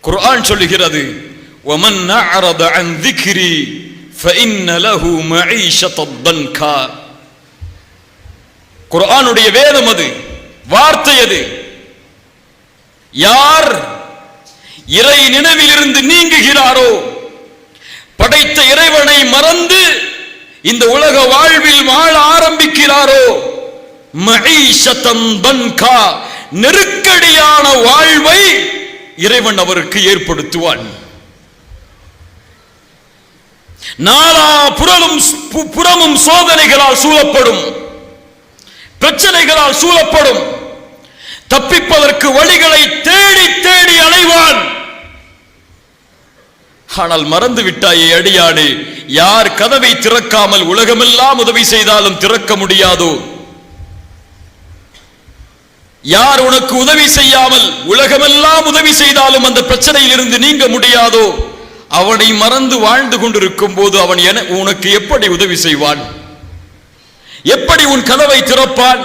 குர்ஆன் சொல்லுகிறது, وَمَنْ أَعْرَضَ عَنْ ذِكْرِي فَإِنَّ لَهُ مَعِيشَةً ضَنْكًا. குர்ஆனுடைய வேதம் அது, வார்த்தை அது. யார் இறை நினைவிலிருந்து நீங்குகிறாரோ, படைத்த இறைவனை மறந்து இந்த உலக வாழ்வில் வாழ ஆரம்பிக்கிறாரோ, மஈஷத்தன் தன்கா, நெருக்கடியான வாழ்வை இறைவன் அவருக்கு ஏற்படுத்துவான். நாலா புறமும் சோதனைகளால் சூழப்படும், பிரச்சனைகளால் சூழப்படும். தப்பிப்பதற்கு வழிகளை தேடி தேடி அலைவான். ஆனால் மறந்து விட்டாயே அடியானே, யார் கதவை திறக்காமல் உலகமெல்லாம் உதவி செய்தாலும் திறக்க முடியாதோ, யார் உனக்கு உதவி செய்யாமல் உலகமெல்லாம் உதவி செய்தாலும் அந்த பிரச்சனையில் இருந்து நீங்க முடியாதோ, அவனை மறந்து வாழ்ந்து கொண்டிருக்கும் போது அவன் உனக்கு எப்படி உதவி செய்வான்? எப்படி உன் கதவை திறப்பான்?